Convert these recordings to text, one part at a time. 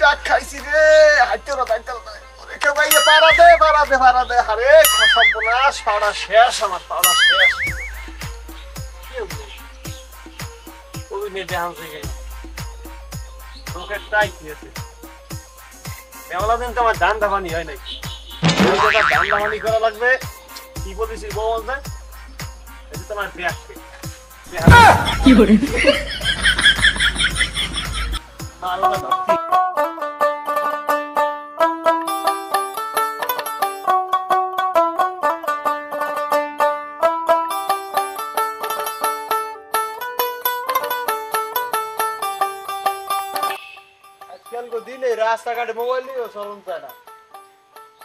ডাক খাইছি রে হাইতে না ডাক ওরে কেউ গাইয়ে পাড়া দে আরে সর্বনাশ পাড়া শেষ আমার পাড়া শেষ ওই নে দেহান থেকে তোকে টাই দিয়েছে মেওলা দিন তো আমার ধান দাবানি হয় নাকি ধান দাবানি করা লাগবে কি বলিস বউ বলতে এই তোমার ব্যাগ কি করে দিনে রাস্তাঘাটে মোবাইল নিয়েও চলন চায় না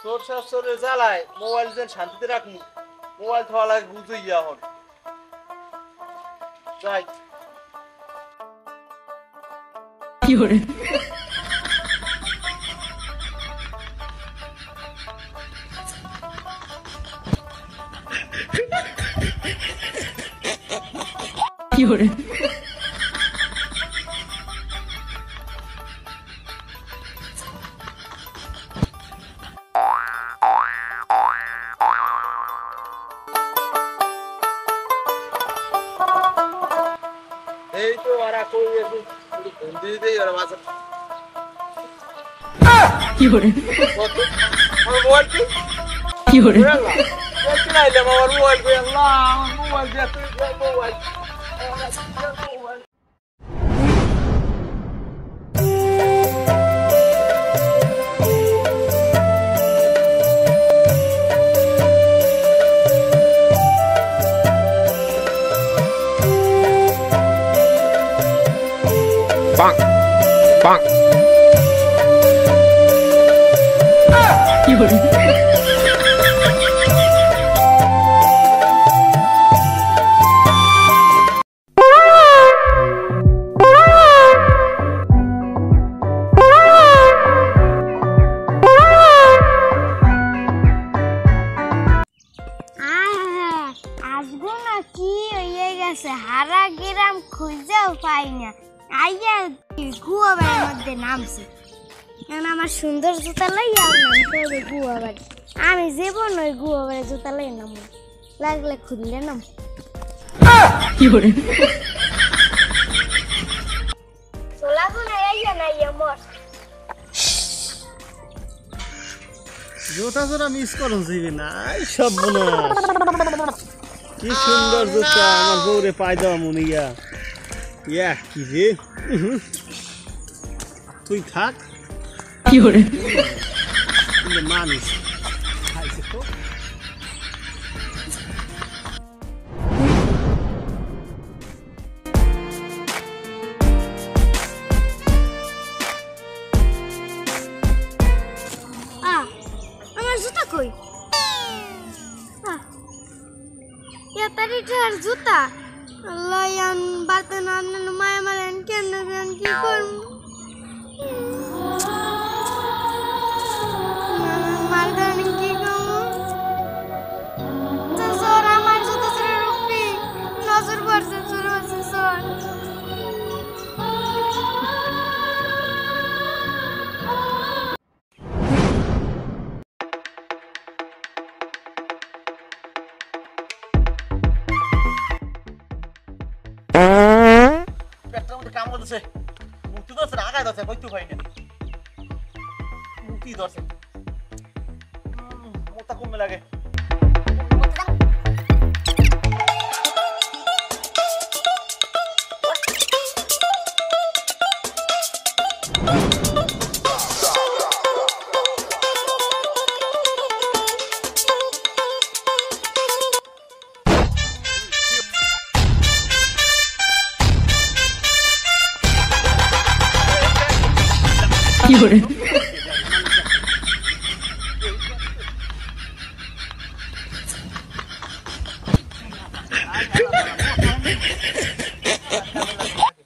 চোর শাসরের জ্বালায় মোবাইল যেন শান্তিতে রাখবো মোবাইল থাওয়া লাগে বুঝে গিয়া হন যাই কি করে কি করে এই তো ওরা কই একটু বন্ধু দেই ওরা বাসা কি করে আমার মোবাইল কি করে কি নাইলে আমার মোবাইল কই আল্লাহ আমার মোবাইল দে তুই মোবাইল Bonk. Bonk. Yuri. আজগো না কি হয়ে গেছে হারা গ্রাম খুঁজেও পাই না আইয়া গুয়া বাড়ির মধ্যে নামছে এখন আমার সুন্দর জুতা লইয়া নামতে হবে গুয়া বাড়ি আমি জীবন ওই গুয়া বাড়ি জুতা লই নামো লাগলে খুললে নাম কি করে চলাবো না আইয়া না ইয়া মর জুতা জোড়া মিস করুন যাবি না সব বলো কি সুন্দর জুতা আমার বউরে পাই দাও মনিয়া ইয়া কি রে তুই থাক কি করে মানুষ খাইছে তো আমার জুতা কই তারিটার জুতা আল্লাহ ইয়ান বাতে না মায়া মারেন কেন কি করব মারদান কি করব সর আমার জুতা ছেড়ে রুপি নজর পড়ছে শুরু হচ্ছে সর কাম করতেছে মুক্তি ধরছে আগায় ধরছে বইতে পাই না মুক্তি ধরছে মোটা কমে লাগে কি করে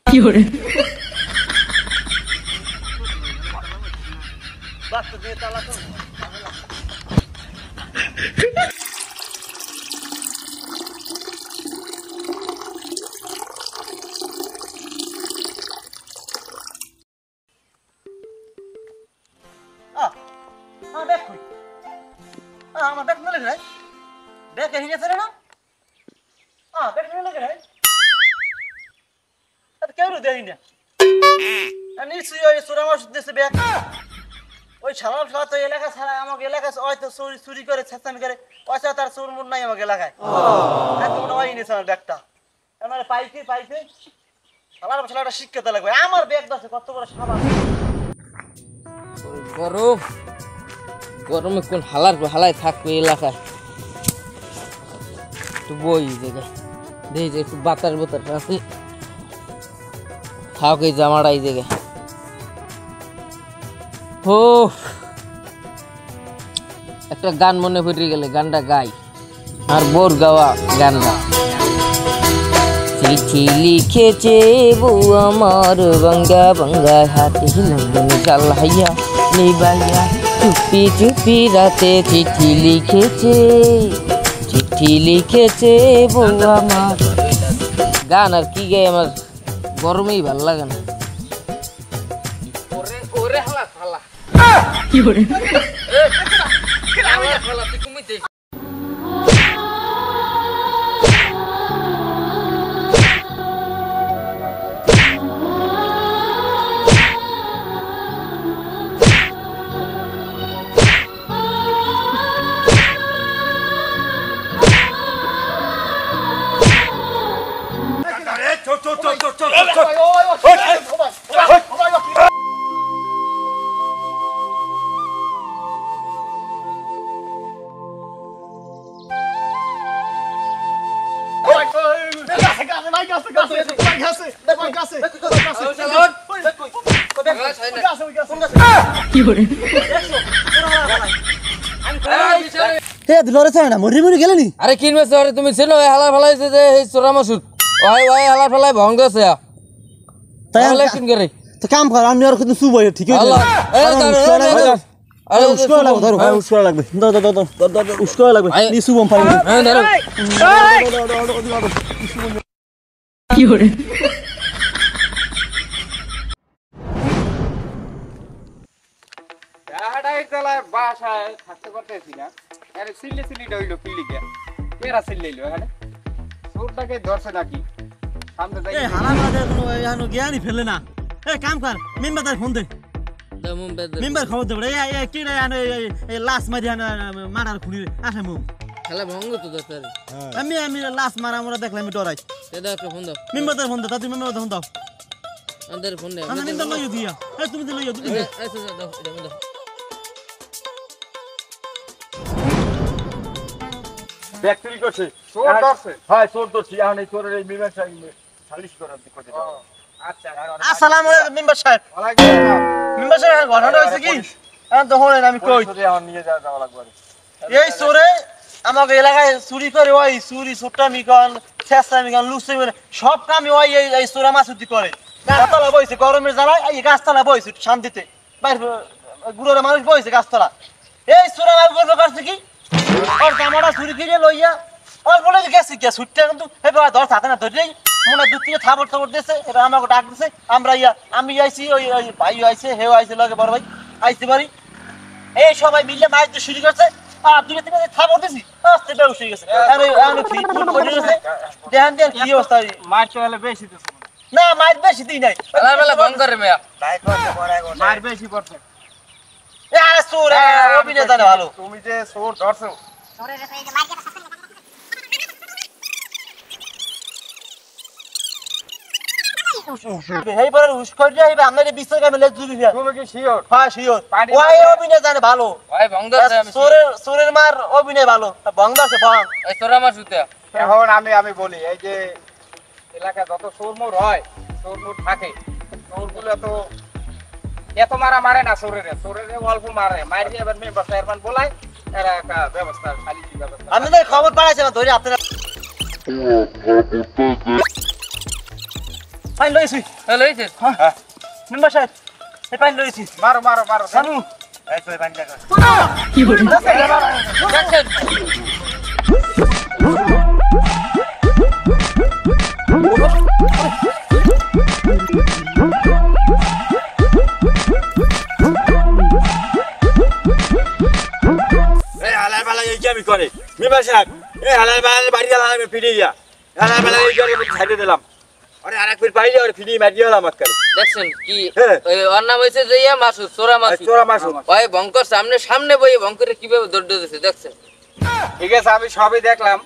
কি করে বাস দিয়ে তালা তো ব্যাগ কই আমার ব্যাগ না লাগে ব্যাগ এনে গেছে না ব্যাগ নিয়ে লাগে আর কেউ দেই না নিশ্চয়ই ওই চোরা মাছ দিয়েছে ব্যাগ ওই ছাড়াল খাওয়া তো এলাকা ছাড়া আমাকে এলাকায় হয়তো চুরি করে ছেঁচামি করে পয়সা তার চোর মুর নাই আমাকে এলাকায় একদম ওই নিয়েছে আমার ব্যাগটা আমার পাইছে শালার শালাটা শিক্ষাতে লাগবে আমার ব্যাগ আছে কত বড় সাবান গরমে কোন হালায় থাকবে এলাকায় একটু বই জায়গায় দেখি যে একটু বাতাস আছে থাক এই জামাটা এই জায়গায় ও একটা গান মনে পড়ে গেলে গানটা গাই আর বোর গাওয়া গানটা চিঠি লিখেছে বউ আমার বাঙ্গা বাঙ্গা হাতে হিলন চালাইয়া নিবাইয়া চুপি চুপি রাতে চিঠি লিখেছে বউ আমার গান আর কি গাই আমার গরমেই ভাল লাগে না কি করে কি করে আরে কিনবে আরে তুমি ছিল হালা ফেলাইছে যে এই চোরা মাসুদ ওই হালা ফেলাই ভঙ্গ আছে তাই কিন করে তো কাম কর আমি আর কিন্তু সুবই ঠিক আছে আরে উস্কো লাগবে ধরো উস্কো লাগবে উস্কো লাগবে নি সুবম পারি হ্যাঁ ধরো কি করে আড়াই তলায় বাসায় থাকতে করতেছি না আরে সিল্লি ডইলো কিলিকে কেরা সিল্লিলো এখানে চোরটাকে ধরছে নাকি সামনে যাই এই হালা বাদে কোনো এখানে জ্ঞানই ফেলে না এই কাম কর মেম্বার ফোন দে মেম্বার খবর দে এই কি রে এই লাশ মারি মারার খুনি আসে মু খেলা ভঙ্গ তো দরকার আমি লাশ মারা আমরা দেখলাম আমি ডরাই দাদা একটা ফোন দাও মেম্বার ফোন দাও তুমি মেম্বার ফোন দাও আমাদের ফোন দে আমি মেম্বার লইও দিয়া এই তুমি তো লইও তুমি আচ্ছা দাও এটা দাও ব্যাকটেরি করছে চোর ধরছে হ্যাঁ চোর ধরছে এখন এই চোরের এই মিমের সালিশ করার দিক করতে দাও আচ্ছা আসসালামু আলাইকুম মেম্বার সাহেব ওয়ালাইকুম আসসালাম মেম্বার সাহেব ঘটনা হইছে কি এখন তো হলেন আমি কই চোরে এখন নিয়ে যাওয়া লাগবে এই চোরে আমাকে এলাকায় চুরি করে ওই চুরি ছোট্টামি কন শেষামি কন লুচি সব কামই ওই এই চোরা মাছুতি করে গাছতলা বইছে গরমের জ্বালায় এই গাছতলা বইছে শান্তিতে বাইরে গুড়োরা মানুষ বইছে গাছতলা এই চোরা মাছ গল্প করছে কি ওর জামাটা চুরি করে লইয়া ওর বলে গেছে কি ছুটতে কিন্তু এবার ধর হাতে না ধরেই মনে দু তিনটে থাবর দিয়েছে এবার আমাকে ডাক দিছে আমি আইছি ওই ভাই আইছে হেও আইছে লগে বড় ভাই আইছে বাড়ি এই সবাই মিলে মাছ দিয়ে শুরু করছে আর দুই তিন থাবর দিছি আস্তে বেউস হয়ে গেছে আর আমি ফিট ফুট করে গেছে দেখেন দেন কি অবস্থা মার চলে বেশি দিছে না মাছ বেশি দিই নাই বেলা ভঙ্গ করে মেয়া মার বেশি করছে এ চোর অভিনেতা ভালো তুমি যে চোর ধরছো এইবার হুশ করে যাইবে আমাদের বিশ্বের কামে লেজ জুড়ি দিয়া তুমি কি শিওর হ্যাঁ শিওর ওই অভিনয় জানে ভালো ভাই ভঙ্গ আছে আমি চোরের মার অভিনয় ভালো ভঙ্গ আছে ভঙ্গ এই চোরা মাসুদ এখন আমি বলি এই যে এলাকা যত চোরমোর হয় চোরমোর থাকে চোরগুলো তো এত মারে না চোরের অল্প মারে মারি এবার মেম্বার চেয়ারম্যান বলায় এরা একটা ব্যবস্থা খালি ব্যবস্থা আমি তো খবর পাইছি না ধরে আপনারা ফাইন লইছি হ্যালো এই হ্যাঁ মেম্বার সাহেব এই ফাইন লইছি মারো সানু এই তো বান জায়গা কি করে শাক এই হালাল বাড়ি হালাল ফিরে গিয়া হালাল বালা এই করে ছাড়ে দিলাম আরে আরেক ফির পাইলে আর ফিরি মারি দিলাম আজকাল দেখছেন কি হ্যাঁ। ওই ওর নাম হয়েছে যে ইয়া মাসুদ চোরা মাসুদ চোরা মাসুদ ওই ভঙ্কর সামনে বই ভঙ্করে কিভাবে দৌড় দিয়েছে দেখছেন ঠিক আছে আমি সবই দেখলাম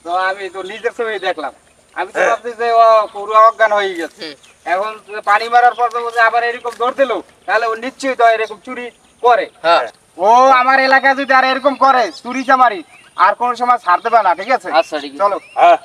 তো আমি তো নিজের ছবি দেখলাম আমি তো হ্যাঁ। ভাবছি যে ও পুরো অজ্ঞান হয়ে গেছে হুম। এখন পানি মারার পর তো বলছে আবার এরকম দৌড় দিল তাহলে ও নিশ্চয়ই তো এরকম চুরি করে হ্যাঁ ও আমার এলাকায় যদি আর এরকম করে চুরি চামারি আর কোন সময় ছাড়তে পারে না ঠিক আছে আচ্ছা ঠিক আছে চলো হ্যাঁ